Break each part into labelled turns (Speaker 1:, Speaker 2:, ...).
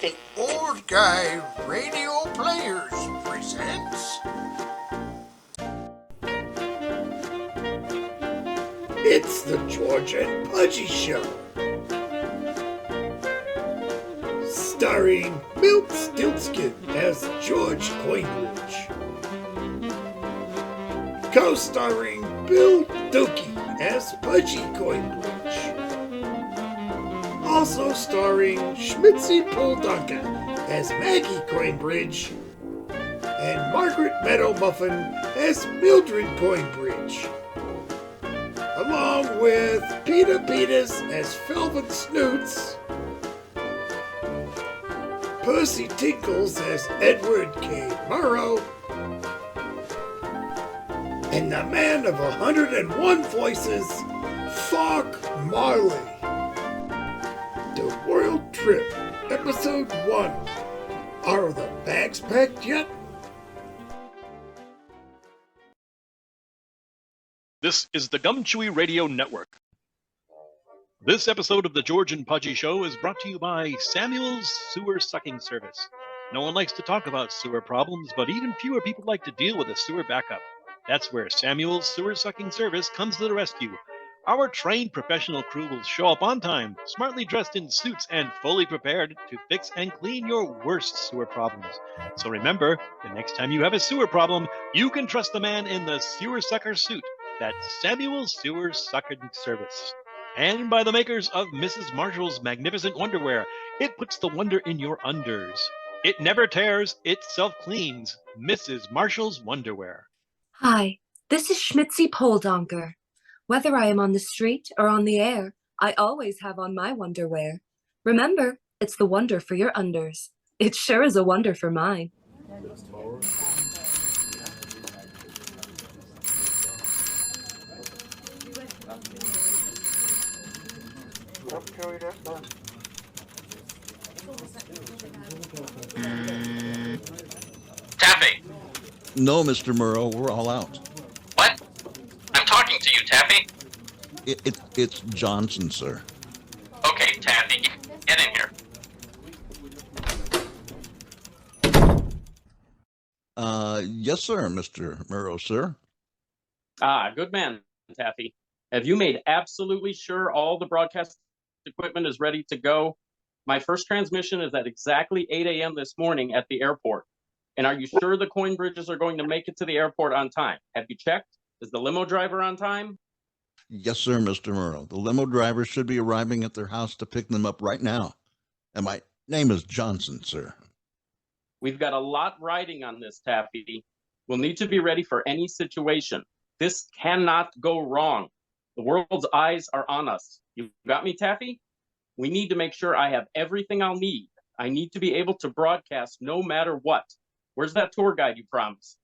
Speaker 1: The Old Guy Radio Players presents... It's the George and Pudgy Show. Starring Milt Stiltskin as George Coinbridge. Co-starring Bill Dookie as Pudgy Coinbridge. Also starring Schmitzy Puldunka as Maggie Coinbridge. And Margaret Meadow Muffin as Mildred Coinbridge. Along with Peter Peters as Felvin Snoots. Percy Tinkles as Edward K. Murrow. And the man of 101 voices, Falk Marley. The World Trip, Episode 1. Are the bags packed yet?
Speaker 2: This is the Gumchewy Radio Network. This episode of the George and Pudgy Show is brought to you by Samuel's Sewer Sucking Service. No one likes to talk about sewer problems, but even fewer people like to deal with a sewer backup. That's where Samuel's Sewer Sucking Service comes to the rescue. Our trained professional crew will show up on time, smartly dressed in suits and fully prepared to fix and clean your worst sewer problems. So remember, the next time you have a sewer problem, you can trust the man in the sewer sucker suit. That's Samuel's Sewer Sucking Service. And by the makers of Mrs. Marshall's magnificent wonderwear. It puts the wonder in your unders. It never tears, it self-cleans. Mrs. Marshall's Wonderwear.
Speaker 3: Hi, this is Schmitzy Poldonker. Whether I am on the street or on the air, I always have on my wonderwear. Remember, it's the wonder for your unders. It sure is a wonder for mine.
Speaker 4: Taffy!
Speaker 5: No, Mr. Murrow, we're all out.
Speaker 4: What? I'm talking to you, Taffy.
Speaker 5: It's Johnson, sir.
Speaker 4: Okay, Taffy, get in here.
Speaker 5: Yes, sir, Mr. Murrow, sir.
Speaker 6: Good man, Taffy. Have you made absolutely sure all the broadcast equipment is ready to go? My first transmission is at exactly 8 a.m. this morning at the airport. And are you sure the coin bridges are going to make it to the airport on time? Have you checked? Is the limo driver on time?
Speaker 5: Yes, sir, Mr. Murrow. The limo driver should be arriving at their house to pick them up right now. And my name is Johnson, sir.
Speaker 6: We've got a lot riding on this, Taffy. We'll need to be ready for any situation. This cannot go wrong. The world's eyes are on us. You got me, Taffy? We need to make sure I have everything I'll need. I need to be able to broadcast no matter what. Where's that tour guide you promised?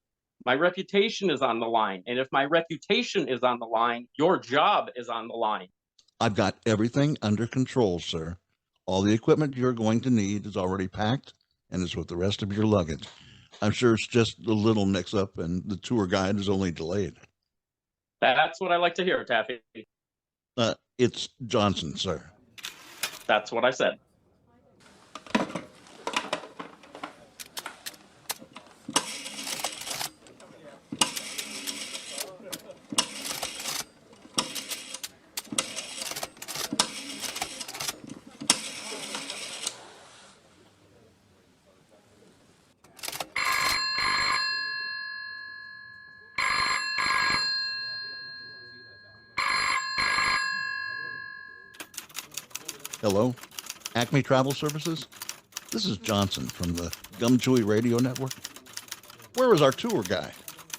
Speaker 6: My reputation is on the line. And if my reputation is on the line, your job is on the line.
Speaker 5: I've got everything under control, sir. All the equipment you're going to need is already packed and is with the rest of your luggage. I'm sure it's just a little mix-up and the tour guide is only delayed.
Speaker 6: That's what I like to hear, Taffy.
Speaker 5: It's Johnson, sir.
Speaker 6: That's what I said.
Speaker 5: Hello? Acme Travel Services? This is Johnson from the Gumchewy Radio Network. Where is our tour guide?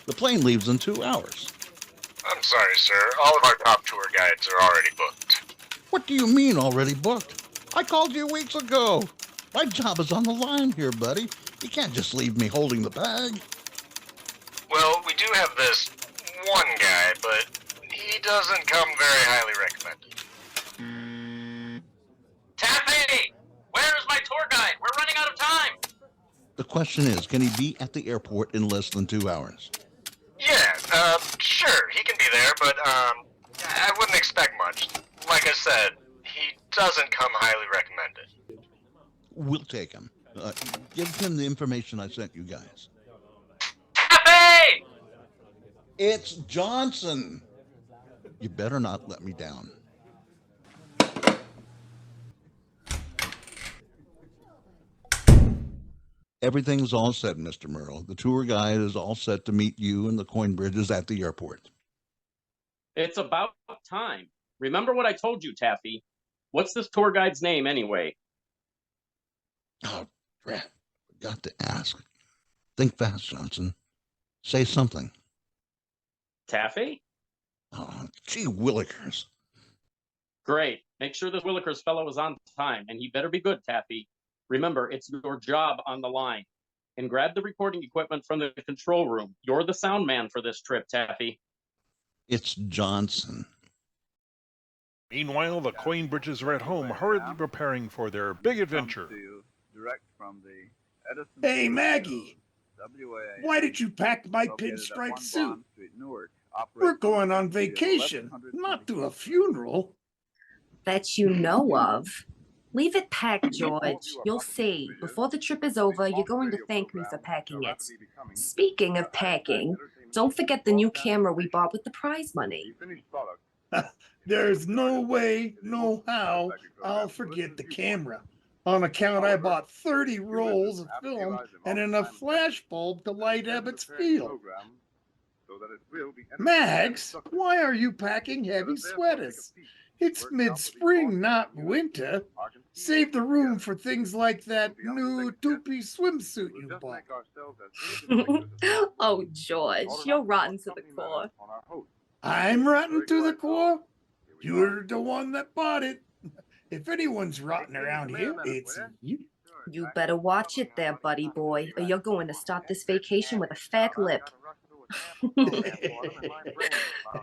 Speaker 5: The plane leaves in 2 hours.
Speaker 7: I'm sorry, sir. All of our top tour guides are already booked.
Speaker 5: What do you mean already booked? I called you weeks ago. My job is on the line here, buddy. You can't just leave me holding the bag.
Speaker 7: Well, we do have this one guy, but he doesn't come very highly recommended.
Speaker 4: Taffy! Where's my tour guide? We're running out of time!
Speaker 5: The question is, can he be at the airport in less than 2 hours?
Speaker 7: Yeah, sure, he can be there, but, I wouldn't expect much. Like I said, he doesn't come highly recommended.
Speaker 5: We'll take him. Give him the information I sent you guys.
Speaker 4: Taffy!
Speaker 5: It's Johnson. You better not let me down. Everything's all set, Mr. Merle. The tour guide is all set to meet you and the coin bridges at the airport.
Speaker 6: It's about time. Remember what I told you, Taffy. What's this tour guide's name anyway?
Speaker 5: Oh, crap. Forgot to ask. Think fast, Johnson. Say something.
Speaker 6: Taffy?
Speaker 5: Oh, gee willikers.
Speaker 6: Great. Make sure this Willikers fellow is on time, and he better be good, Taffy. Remember, it's your job on the line. And grab the recording equipment from the control room. You're the sound man for this trip, Taffy.
Speaker 5: It's Johnson.
Speaker 8: Meanwhile, the coin bridges are at home, hurriedly preparing for their big adventure.
Speaker 1: Hey, Maggie. Why did you pack my pinstripe suit? We're going on vacation, not to a funeral.
Speaker 3: That you know of. Leave it packed, George. You'll see. Before the trip is over, you're going to thank me for packing it. Speaking of packing, don't forget the new camera we bought with the prize money.
Speaker 1: There's no way, no how I'll forget the camera. On account I bought 30 rolls of film and enough flash bulb to light Abbott's field. Max, why are you packing heavy sweaters? It's mid-spring, not winter. Save the room for things like that new two-piece swimsuit you bought.
Speaker 3: Oh, George, you're rotten to the core.
Speaker 1: I'm rotten to the core? You're the one that bought it. If anyone's rotten around here, it's you.
Speaker 3: You better watch it there, buddy boy, or you're going to start this vacation with a fat lip.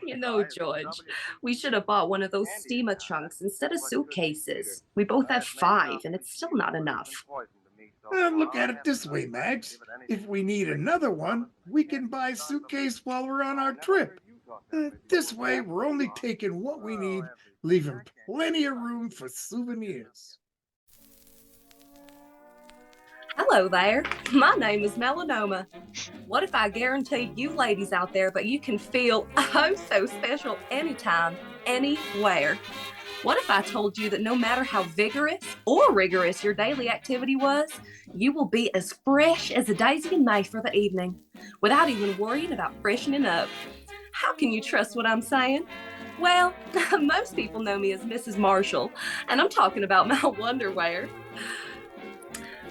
Speaker 3: You know, George, we should have bought one of those steamer trunks instead of suitcases. We both have 5, and it's still not enough.
Speaker 1: Look at it this way, Max. If we need another one, we can buy a suitcase while we're on our trip. This way, we're only taking what we need, leaving plenty of room for souvenirs.
Speaker 3: Hello there. My name is Melanoma. What if I guaranteed you ladies out there that you can feel oh so special anytime, anywhere? What if I told you that no matter how vigorous or rigorous your daily activity was, you will be as fresh as a daisy in May for the evening, without even worrying about freshening up? How can you trust what I'm saying? Well, most people know me as Mrs. Marshall, and I'm talking about my wonderwear.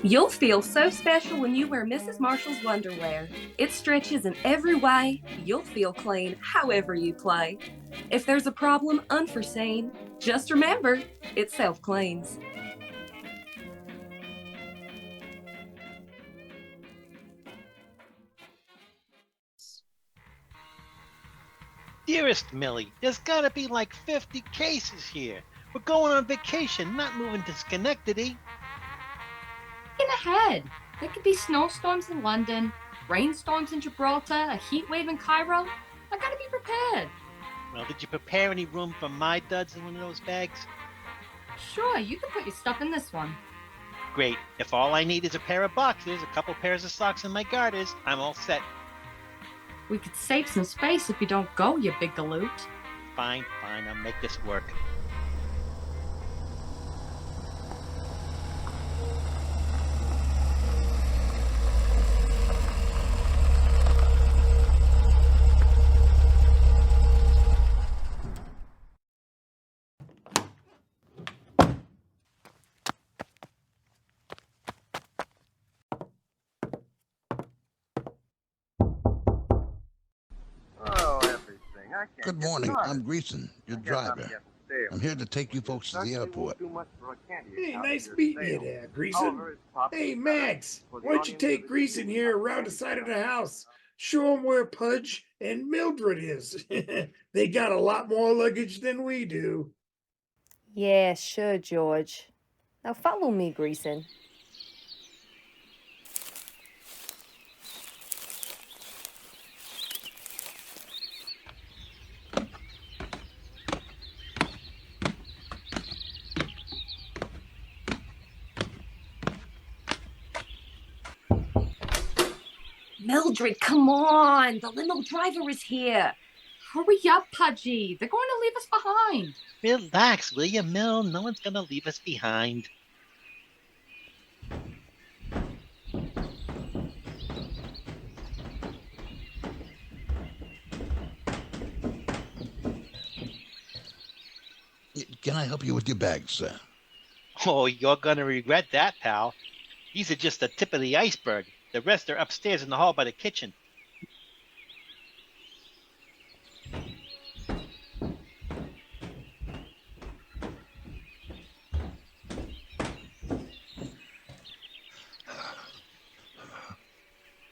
Speaker 3: You'll feel so special when you wear Mrs. Marshall's wonderwear. It stretches in every way. You'll feel clean however you play. If there's a problem unforeseen, just remember, it self-cleans.
Speaker 9: Dearest Millie, there's gotta be like 50 cases here. We're going on vacation, not moving to Schenectady.
Speaker 10: In ahead. There could be snowstorms in London, rainstorms in Gibraltar, a heat wave in Cairo. I gotta be prepared.
Speaker 9: Well, did you prepare any room for my duds in one of those bags?
Speaker 10: Sure, you can put your stuff in this one.
Speaker 9: Great. If all I need is a pair of boxers, a couple pairs of socks, and my garters, I'm all set.
Speaker 10: We could save some space if you don't go, you big galoot.
Speaker 9: Fine, I'll make this work.
Speaker 5: Good morning. I'm Greason, your driver. I'm here to take you folks to the airport.
Speaker 1: Hey, nice meeting you there, Greason. Hey, Max, why don't you take Greason here around the side of the house? Show him where Pudge and Mildred is. They got a lot more luggage than we do.
Speaker 3: Yeah, sure, George. Now follow me, Greason. Mildred, come on. The limo driver is here.
Speaker 10: Hurry up, Pudgy. They're going to leave us behind.
Speaker 9: Relax, will you, Mill? No one's gonna leave us behind.
Speaker 5: Can I help you with your bags, sir?
Speaker 9: Oh, you're gonna regret that, pal. These are just the tip of the iceberg. The rest are upstairs in the hall by the kitchen.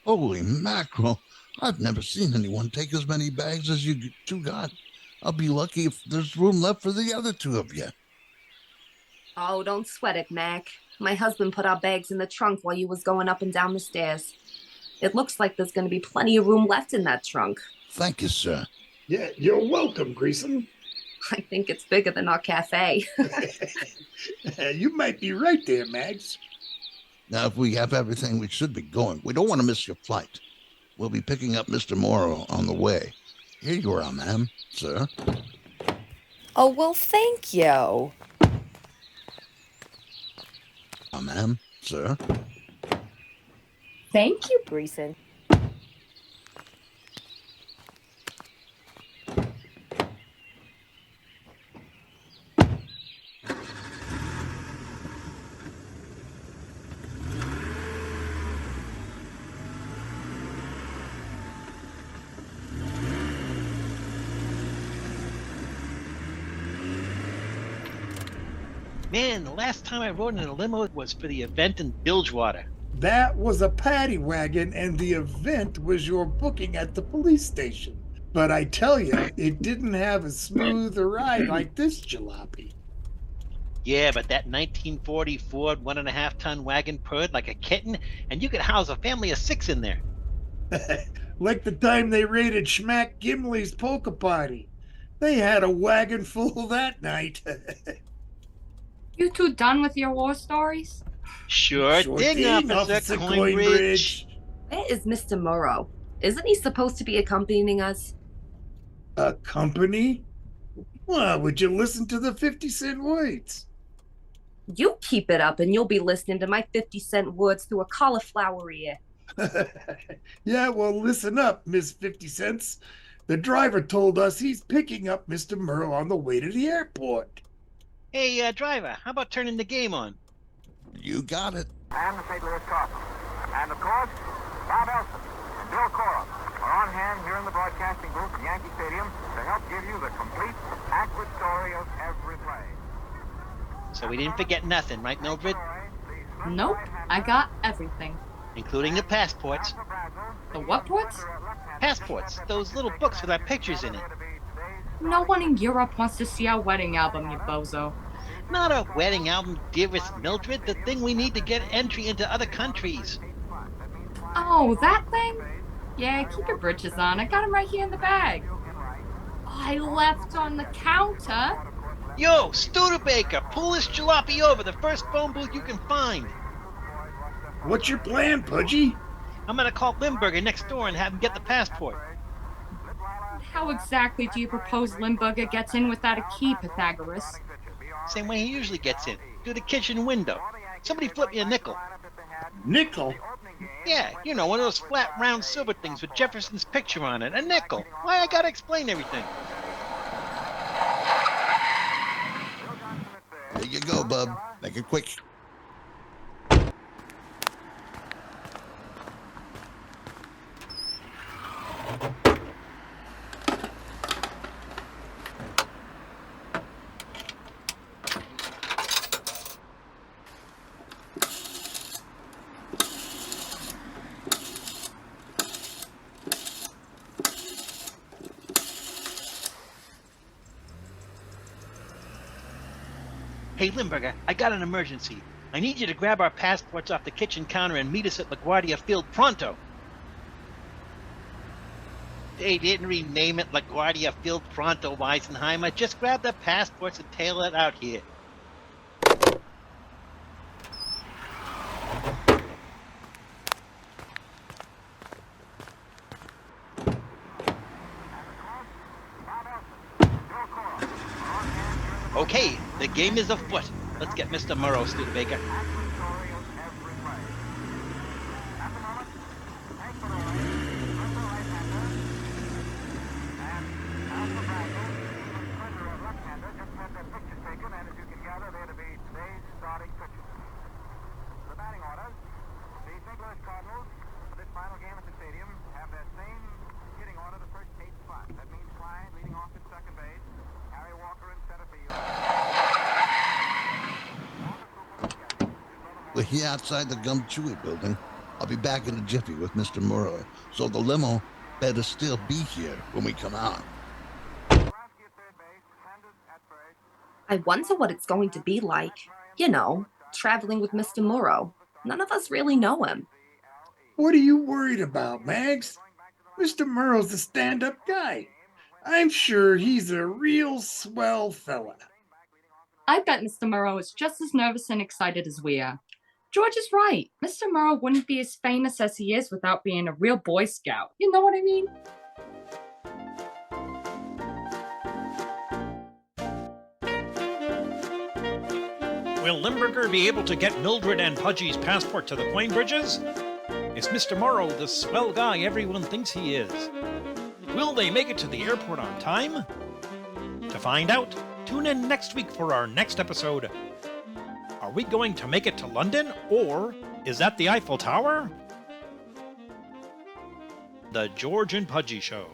Speaker 5: Holy mackerel. I've never seen anyone take as many bags as you two got. I'll be lucky if there's room left for the other two of you.
Speaker 3: Oh, don't sweat it, Mac. My husband put our bags in the trunk while you was going up and down the stairs. It looks like there's going to be plenty of room left in that trunk.
Speaker 5: Thank you, sir.
Speaker 1: Yeah, you're welcome, Greason.
Speaker 3: I think it's bigger than our cafe.
Speaker 1: You might be right there, Mags.
Speaker 5: Now, if we have everything, we should be going. We don't want to miss your flight. We'll be picking up Mr. Morrow on the way. Here you are, ma'am, sir.
Speaker 11: Oh, well, thank you.
Speaker 5: Ma'am, sir.
Speaker 11: Thank you, Greason.
Speaker 9: Man, the last time I rode in a limo was for the event in Bilgewater.
Speaker 1: That was a paddy wagon, and the event was your booking at the police station. But I tell you, it didn't have a smooth ride like this jalopy.
Speaker 9: Yeah, but that 1940 Ford 1.5-ton wagon purred like a kitten, and you could house a family of 6 in there.
Speaker 1: Like the time they raided Schmack Gimli's polka party. They had a wagon full that night.
Speaker 10: You two done with your war stories?
Speaker 9: Sure thing, Officer Coinbridge.
Speaker 3: Where is Mr. Morrow? Isn't he supposed to be accompanying us?
Speaker 1: Company? Well, would you listen to the 50-cent words?
Speaker 3: You keep it up and you'll be listening to my 50-cent words through a cauliflower ear.
Speaker 1: Yeah, well, listen up, Miss 50 Cents. The driver told us he's picking up Mr. Morrow on the way to the airport.
Speaker 9: Hey, driver, how about turning the game on?
Speaker 5: You got it.
Speaker 12: And the St. Louis Cardinals. And of course, Bob Elson and Bill Cora are on hand here in the broadcasting booth at Yankee Stadium to help give you the complete, accurate story of every play.
Speaker 9: So we didn't forget nothing, right, Mildred?
Speaker 10: Nope, I got everything.
Speaker 9: Including the passports.
Speaker 10: The what ports?
Speaker 9: Passports, those little books with our pictures in it.
Speaker 10: No one in Europe wants to see our wedding album, you bozo.
Speaker 9: Not a wedding album, dearest Mildred. The thing we need to get entry into other countries.
Speaker 10: Oh, that thing? Yeah, keep your britches on. I got them right here in the bag. I left on the counter.
Speaker 9: Yo, Studebaker, pull this jalopy over the first phone booth you can find.
Speaker 1: What's your plan, Pudgy?
Speaker 9: I'm gonna call Limburger next door and have him get the passport.
Speaker 10: How exactly do you propose Limburger gets in without a key, Pythagoras?
Speaker 9: Same way he usually gets in, through the kitchen window. Somebody flip me a nickel.
Speaker 1: Nickel?
Speaker 9: Yeah, you know, one of those flat, round silver things with Jefferson's picture on it. A nickel. Why I gotta explain everything?
Speaker 5: There you go, bub. Make it quick.
Speaker 9: Hey, Limburger, I got an emergency. I need you to grab our passports off the kitchen counter and meet us at LaGuardia Field pronto. They didn't rename it LaGuardia Field pronto, Weisenheimer. Just grab the passports and tail it out here. Okay, the game is afoot. Let's get Mr. Morrow, Studebaker.
Speaker 5: We're here outside the Gum Chewy building. I'll be back in a jiffy with Mr. Morrow, so the limo better still be here when we come out.
Speaker 3: I wonder what it's going to be like. You know, traveling with Mr. Morrow. None of us really know him.
Speaker 1: What are you worried about, Mags? Mr. Morrow's a stand-up guy. I'm sure he's a real swell fella.
Speaker 10: I bet Mr. Morrow is just as nervous and excited as we are. George is right. Mr. Morrow wouldn't be as famous as he is without being a real Boy Scout. You know what I mean?
Speaker 8: Will Limburger be able to get Mildred and Pudgy's passport to the coin bridges? Is Mr. Morrow the swell guy everyone thinks he is? Will they make it to the airport on time? To find out, tune in next week for our next episode. Are we going to make it to London, or is that the Eiffel Tower? The George and Pudgy Show.